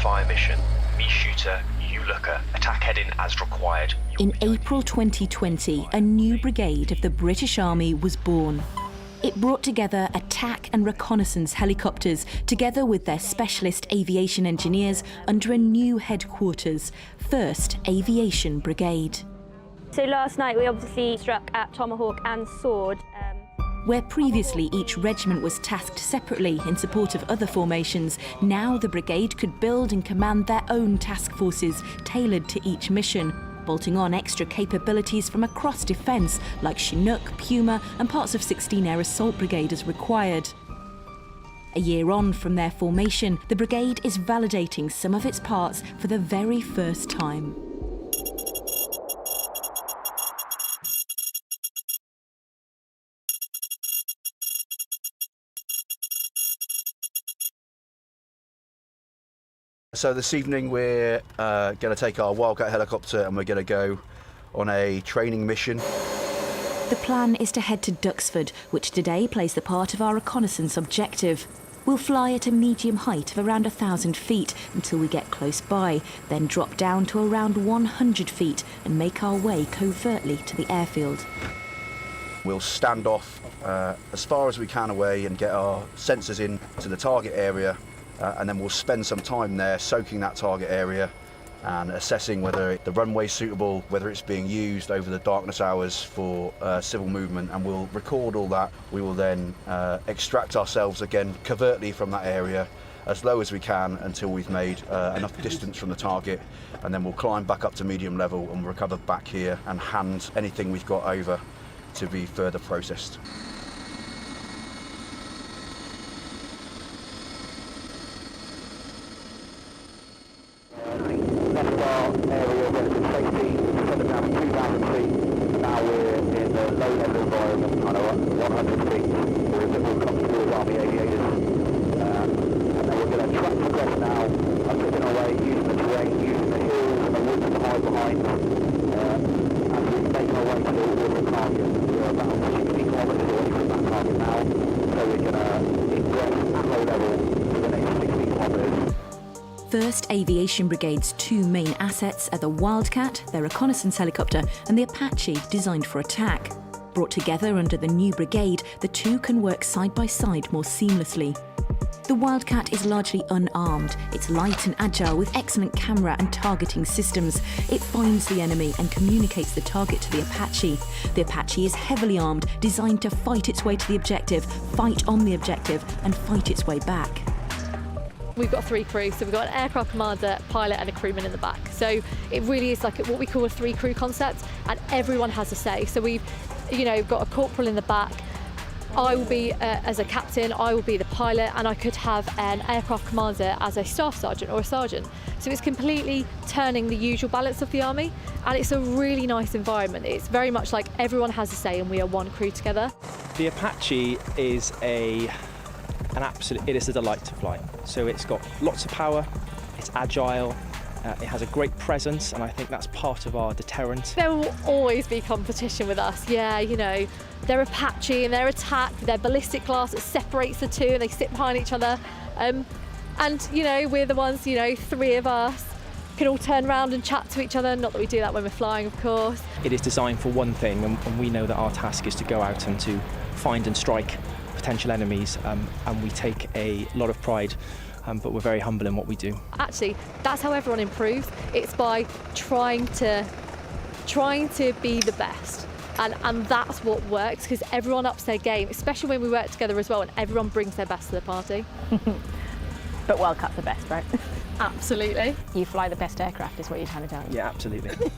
Fire mission. Me shooter, you looker. Attack heading as required. In April 2020, a new brigade of the British Army was born. It brought together attack and reconnaissance helicopters, together with their specialist aviation engineers, under a new headquarters, 1st Aviation Brigade. So last night we obviously struck at Tomahawk and Sword. Where previously each regiment was tasked separately in support of other formations, now the brigade could build and command their own task forces tailored to each mission, bolting on extra capabilities from across defence like Chinook, Puma and parts of 16 Air Assault Brigade as required. A year on from their formation, the brigade is validating some of its parts for the very first time. So this evening we're going to take our Wildcat helicopter and we're going to go on a training mission. The plan is to head to Duxford, which today plays the part of our reconnaissance objective. We'll fly at a medium height of around 1,000 feet until we get close by, then drop down to around 100 feet and make our way covertly to the airfield. We'll stand off as far as we can away and get our sensors in to the target area. And then we'll spend some time there soaking that target area and assessing whether the runway's suitable, whether it's being used over the darkness hours for civil movement, and we'll record all that. We will then extract ourselves again covertly from that area as low as we can until we've made enough distance from the target, and then we'll climb back up to medium level and recover back here and hand anything we've got over to be further processed. Area where it's safety, set down 2,000 feet. Now we're in the low level environment, kind of 100 feet. We're a bit more comfortable with Army aviators. And then we're going to track progress now, picking our way, using the terrain, using the hills and the woods to hide behind. As we make our way towards the target, we're about 60 kilometres away from that target now. So we're going to ingress at low level for the next 60 kilometres. 1st Aviation Brigade's two main assets are the Wildcat, their reconnaissance helicopter, and the Apache, designed for attack. Brought together under the new brigade, the two can work side by side more seamlessly. The Wildcat is largely unarmed. It's light and agile with excellent camera and targeting systems. It finds the enemy and communicates the target to the Apache. The Apache is heavily armed, designed to fight its way to the objective, fight on the objective, and fight its way back. We've got 3 crews, so we've got an aircraft commander, pilot and a crewman in the back. So it really is like what we call a 3-crew concept, and everyone has a say. So we've got a corporal in the back. I will be, as a captain, I will be the pilot, and I could have an aircraft commander as a staff sergeant or a sergeant. So it's completely turning the usual balance of the army, and it's a really nice environment. It's very much like everyone has a say and we are one crew together. The Apache is it is a delight to fly. So it's got lots of power, it's agile, it has a great presence, and I think that's part of our deterrent. There will always be competition with us, yeah, they're Apache and their attack, their ballistic glass that separates the two and they sit behind each other. And we're the ones, 3 of us can all turn around and chat to each other, not that we do that when we're flying, of course. It is designed for one thing, and we know that our task is to go out and to find and strike potential enemies, and we take a lot of pride, but we're very humble in what we do. Actually, that's how everyone improves. It's by trying to be the best, and that's what works, because everyone ups their game, especially when we work together as well, and everyone brings their best to the party. But Wildcat's the best, right? Absolutely. You fly the best aircraft is what you're trying to tell me. Yeah, absolutely.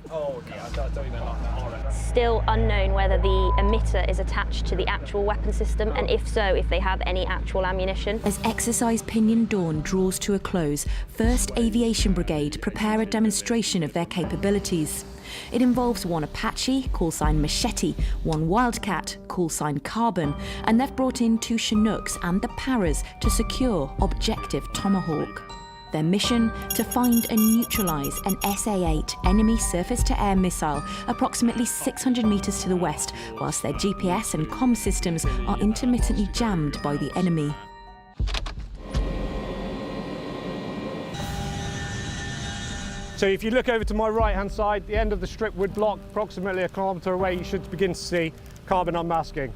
Oh, okay, I don't even like that. All right. Still unknown whether the emitter is attached to the actual weapon system, and if so, if they have any actual ammunition. As exercise Pinion Dawn draws to a close, 1st Aviation Brigade prepare a demonstration of their capabilities. It involves one Apache, call sign Machete, one Wildcat, call sign Carbon, and they've brought in 2 Chinooks and the Paras to secure Objective Tomahawk. Their mission, to find and neutralise an SA-8 enemy surface-to-air missile approximately 600 metres to the west, whilst their GPS and comm systems are intermittently jammed by the enemy. So if you look over to my right-hand side, the end of the strip wood block, approximately a kilometre away, you should begin to see carbon unmasking.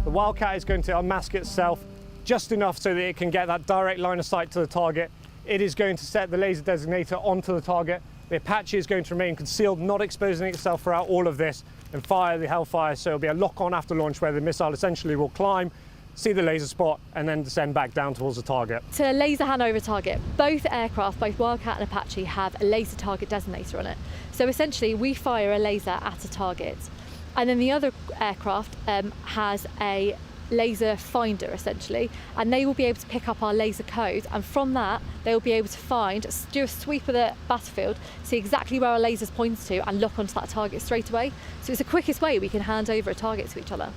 The Wildcat is going to unmask itself just enough so that it can get that direct line of sight to the target. It is going to set the laser designator onto the target. The Apache is going to remain concealed, not exposing itself throughout all of this, and fire the Hellfire. So it'll be a lock-on after launch where the missile essentially will climb, see the laser spot, and then descend back down towards the target. To laser hand over target, both aircraft, both Wildcat and Apache, have a laser target designator on it. So essentially we fire a laser at a target, and then the other aircraft has a laser finder essentially, and they will be able to pick up our laser code, and from that they will be able to find, do a sweep of the battlefield, see exactly where our lasers point to, and lock onto that target straight away. So it's the quickest way we can hand over a target to each other.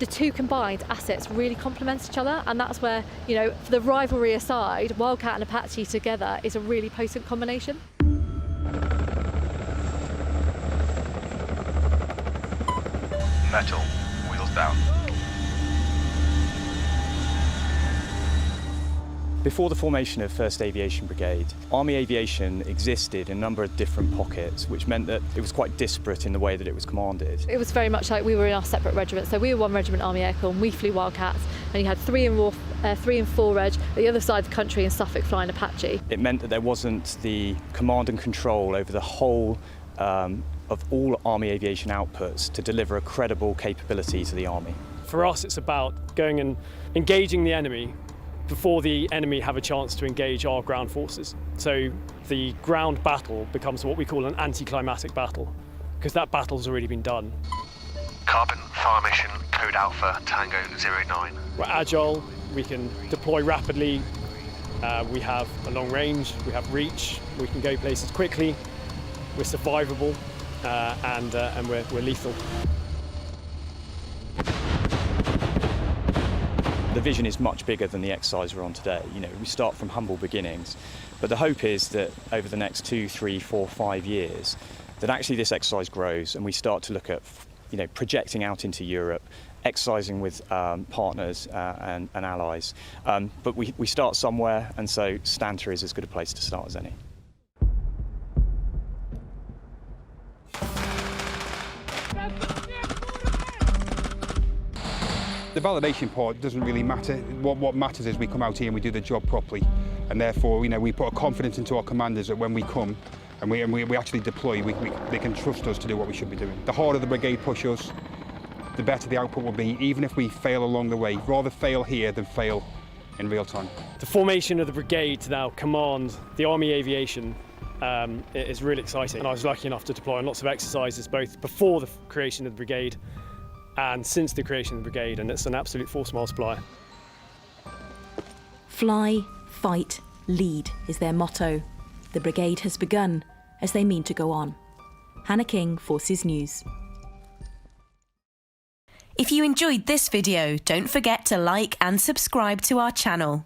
The two combined assets really complement each other, and that's where, you know, for the rivalry aside, Wildcat and Apache together is a really potent combination. Metal, wheels down. Before the formation of 1st Aviation Brigade, Army aviation existed in a number of different pockets, which meant that it was quite disparate in the way that it was commanded. It was very much like we were in our separate regiments. So we were 1 Regiment Army Air Corps, and we flew Wildcats, and you had 3 and 4 Reg, the other side of the country in Suffolk flying Apache. It meant that there wasn't the command and control over the whole of all Army aviation outputs to deliver a credible capability to the Army. For us, it's about going and engaging the enemy before the enemy have a chance to engage our ground forces. So the ground battle becomes what we call an anticlimactic battle, because that battle's already been done. Carbon, fire mission, code Alpha, Tango 09. We're agile, we can deploy rapidly, we have a long range, we have reach, we can go places quickly, we're survivable, and we're lethal. The vision is much bigger than the exercise we're on today. You know, we start from humble beginnings, but the hope is that over the next 2, 3, 4, 5 years, that actually this exercise grows and we start to look at, you know, projecting out into Europe, exercising with partners and allies. But we start somewhere, and so Stanta is as good a place to start as any. The validation part doesn't really matter. What matters is we come out here and we do the job properly, and therefore, you know, we put a confidence into our commanders that when we come and we actually deploy, they can trust us to do what we should be doing. The harder the brigade push us, the better the output will be, even if we fail along the way. Rather fail here than fail in real time. The formation of the brigade to now command the Army aviation is really exciting. And I was lucky enough to deploy on lots of exercises, both before the creation of the brigade and since the creation of the brigade, and it's an absolute force multiplier. Fly, fight, lead is their motto. The brigade has begun, as they mean to go on. Hannah King, Forces News. If you enjoyed this video, don't forget to like and subscribe to our channel.